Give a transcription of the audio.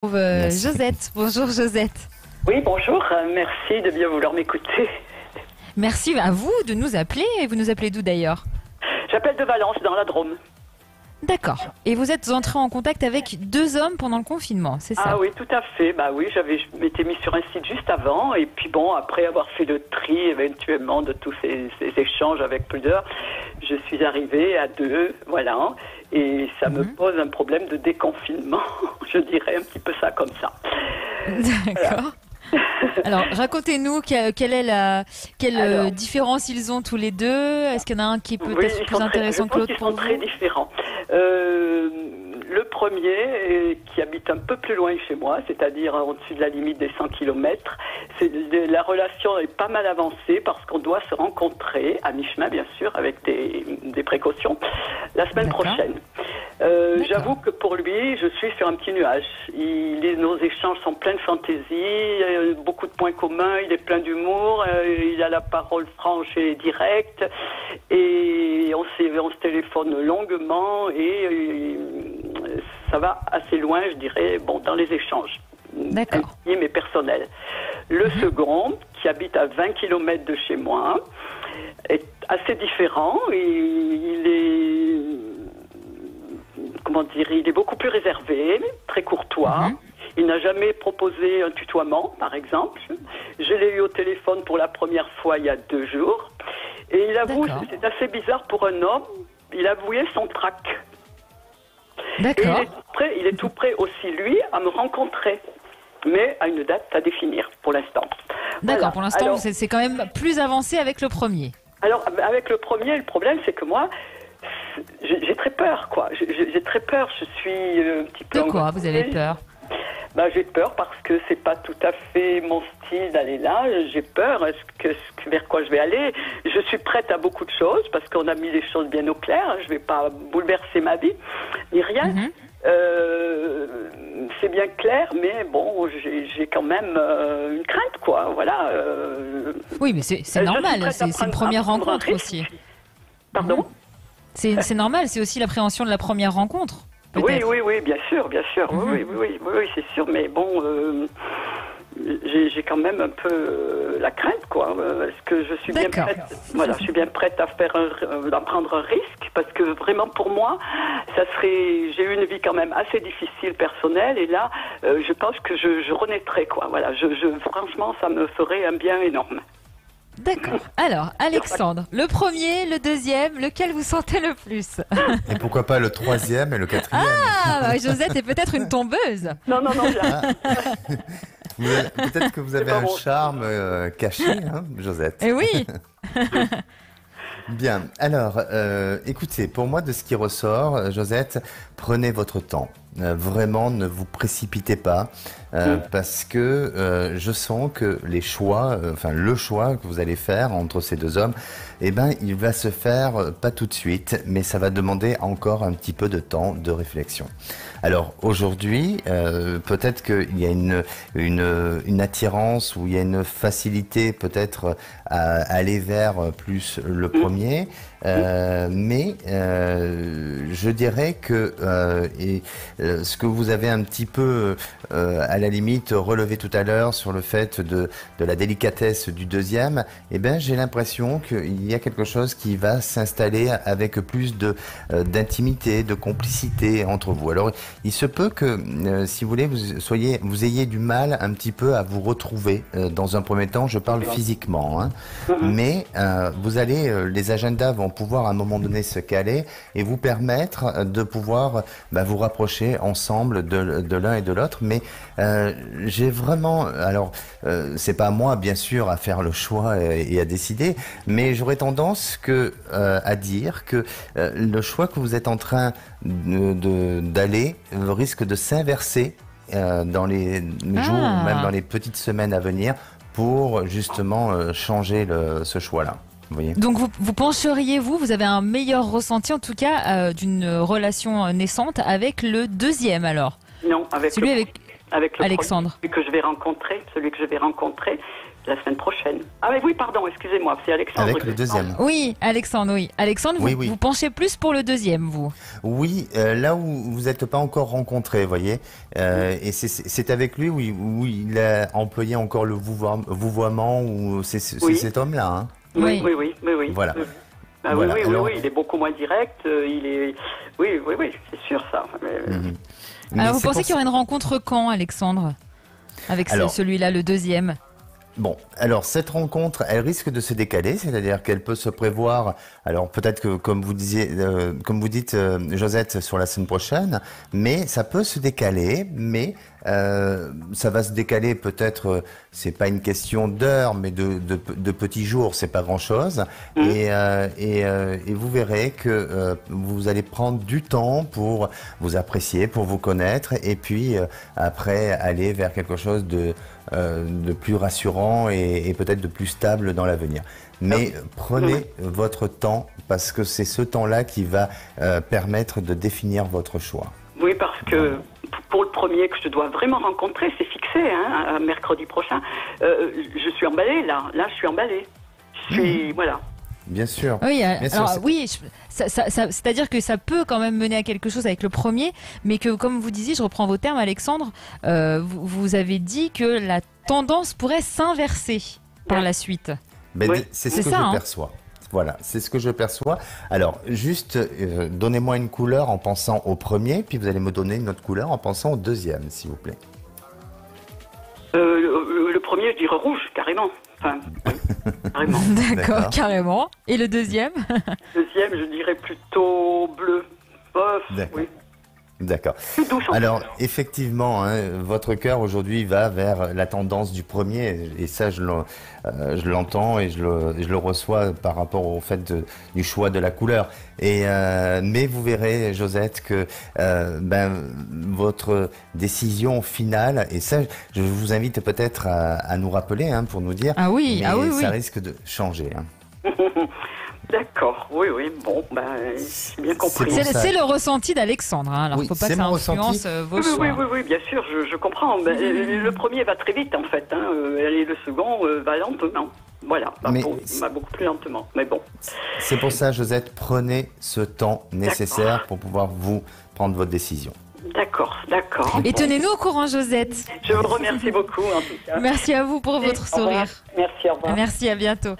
Josette. Bonjour Josette. Oui, bonjour. Merci de bien vouloir m'écouter. Merci à vous de nous appeler. Et vous nous appelez d'où d'ailleurs? J'appelle de Valence, dans la Drôme. D'accord. Et vous êtes entré en contact avec deux hommes pendant le confinement, c'est ça? Ah oui, tout à fait. Bah oui, je m'étais mis sur un site juste avant. Et puis bon, après avoir fait le tri éventuellement de tous ces échanges avec plusieurs, je suis arrivée à deux, voilà. Et ça me pose un problème de déconfinement. Je dirais un petit peu ça comme ça. D'accord. Alors, racontez-nous quelle différence ils ont tous les deux. Est-ce qu'il y en a un qui est peut-être plus intéressant que l'autre pour vous? Ils sont très différents. Le premier, qui habite un peu plus loin chez moi, c'est-à-dire au-dessus de la limite des 100 km, la relation est pas mal avancée parce qu'on doit se rencontrer, à mi-chemin bien sûr, avec des précautions, la semaine prochaine. J'avoue que pour lui, je suis sur un petit nuage. Nos échanges sont pleins de fantaisie, beaucoup de points communs, il est plein d'humour, il a la parole franche et directe, et on se téléphone longuement, et ça va assez loin, je dirais, dans les échanges intimes et personnels. Le second, qui habite à 20 km de chez moi, est assez différent, et il est beaucoup plus réservé, très courtois. Il n'a jamais proposé un tutoiement, par exemple. Je l'ai eu au téléphone pour la première fois il y a 2 jours. Et il avoue, c'est assez bizarre pour un homme, il avouait son trac. D'accord. Il est tout prêt aussi, lui, à me rencontrer. Mais à une date à définir, pour l'instant. D'accord, voilà. pour l'instant, c'est quand même plus avancé avec le premier. Alors, avec le premier, le problème, c'est que moi, j'ai très peur, quoi. J'ai très peur, je suis un petit peu... De quoi vous avez peur? J'ai peur parce que c'est pas tout à fait mon style d'aller là. J'ai peur vers quoi je vais aller. Je suis prête à beaucoup de choses parce qu'on a mis les choses bien au clair. Je vais pas bouleverser ma vie ni rien. C'est bien clair, mais bon, j'ai quand même une crainte, quoi. Voilà. Oui, mais c'est normal. C'est une première rencontre aussi. Pardon? C'est normal. C'est aussi l'appréhension de la première rencontre. Oui, bien sûr. Oui, c'est sûr, mais bon, j'ai quand même un peu la crainte, quoi. Est-ce que je suis bien prête? Voilà, je suis bien prête à prendre un risque, parce que vraiment pour moi, j'ai eu une vie quand même assez difficile personnelle, et là, je pense que je renaîtrais, quoi. Voilà, franchement, ça me ferait un bien énorme. D'accord. Alors, Alexandre, le premier, le deuxième, lequel vous sentez le plus? Et pourquoi pas le troisième et le quatrième? Ah, Josette est peut-être une tombeuse. Non. Peut-être que vous avez un charme caché, hein, Josette. Eh oui. Bien, alors, écoutez, pour moi, de ce qui ressort, Josette, prenez votre temps. Vraiment, ne vous précipitez pas, parce que je sens que le choix que vous allez faire entre ces deux hommes, il va se faire pas tout de suite, mais ça va demander encore un petit peu de temps de réflexion. Alors aujourd'hui, peut-être qu'il y a une attirance, ou il y a une facilité peut-être à aller vers plus le premier, mais je dirais que ce que vous avez un petit peu à la limite relevé tout à l'heure sur le fait de la délicatesse du deuxième, j'ai l'impression qu'il y a quelque chose qui va s'installer avec plus d'intimité, de complicité entre vous. Alors il se peut que si vous voulez vous ayez du mal un petit peu à vous retrouver dans un premier temps, je parle physiquement, hein. Mais vous allez, les agendas vont pouvoir à un moment donné se caler et vous permettre de pouvoir vous rapprocher ensemble de l'un et de l'autre. Mais j'ai vraiment, alors c'est pas à moi bien sûr à faire le choix et à décider, mais j'aurais tendance à dire que le choix que vous êtes en train d'aller risque de s'inverser dans les jours ou même dans les petites semaines à venir pour justement changer ce choix-là. Vous voyez. Donc vous pencheriez, vous avez un meilleur ressenti en tout cas d'une relation naissante avec le deuxième alors? Non, avec celui avec le Alexandre. Celui que je vais rencontrer, la semaine prochaine. Ah mais oui, pardon, excusez-moi, c'est Alexandre. Avec le deuxième. Oui, Alexandre, oui. Alexandre, Oui, vous, oui. vous penchez plus pour le deuxième, vous. Oui, là où vous n'êtes pas encore rencontrés, voyez, et c'est avec lui où il a employé encore le vouvoiement, ou c'est Oui. cet homme-là, hein. Oui. Oui. Voilà. Ah, Voilà. oui, Alors- il est beaucoup moins direct, il est... Oui, c'est sûr ça. Mais- Mhm. Mais Alors, vous c'est pensez pour qu'il y aura une rencontre quand, Alexandre? Avec Alors- celui-là, le deuxième. Bon, alors cette rencontre, elle risque de se décaler, c'est-à-dire qu'elle peut se prévoir. Alors peut-être que, comme vous dites, Josette, sur la semaine prochaine, mais ça peut se décaler. Mais ça va se décaler peut-être. C'est pas une question d'heures, mais de petits jours. C'est pas grand-chose. Et vous verrez que vous allez prendre du temps pour vous apprécier, pour vous connaître, et puis après aller vers quelque chose de plus rassurant et peut-être de plus stable dans l'avenir. Mais prenez votre temps, parce que c'est ce temps-là qui va permettre de définir votre choix. Oui, parce que pour le premier que je dois vraiment rencontrer, c'est fixé, hein, à mercredi prochain. Je suis emballée, là, je suis emballée. Je suis, voilà. Bien sûr. Oui, Bien sûr, alors c'est- oui, c'est-à-dire que ça peut quand même mener à quelque chose avec le premier, mais que, comme vous disiez, je reprends vos termes, Alexandre, vous avez dit que la tendance pourrait s'inverser par la suite. Mais Oui. c'est ce C'est que ça, je hein. perçois. Voilà, c'est ce que je perçois. Alors, juste, donnez-moi une couleur en pensant au premier, puis vous allez me donner une autre couleur en pensant au deuxième, s'il vous plaît. Le premier, je dirais rouge, carrément. Enfin, oui, carrément. D'accord, carrément. Et le deuxième? Deuxième, je dirais plutôt bleu. Bof, D'accord. oui. D'accord. Plus douce en Alors, couleur. effectivement, hein, votre cœur aujourd'hui va vers la tendance du premier, et ça, je l'entends et je le reçois par rapport au fait du choix de la couleur. Mais vous verrez, Josette, que votre décision finale, et ça, je vous invite peut-être à nous rappeler, hein, pour nous dire. Ah oui, mais ah oui, ça oui. risque de changer. Hein. D'accord, oui, bon, j'ai bien compris. pour ça. C'est le ressenti d'Alexandre, hein. Alors Oui, faut pas c'est que ça mon ressenti. influence vos Oui, choix. oui, bien sûr, je comprends. Mais le premier va très vite, en fait. Hein, et le second va lentement. Voilà, Mais- beaucoup plus lentement. Mais bon, C'est pour ça, Josette, prenez ce temps nécessaire pour pouvoir vous prendre votre décision. d'accord. Et Bon. tenez-nous au courant, Josette. Je vous remercie beaucoup, en tout cas. Merci à vous pour votre Au revoir. sourire. Merci, au revoir. Merci, à bientôt.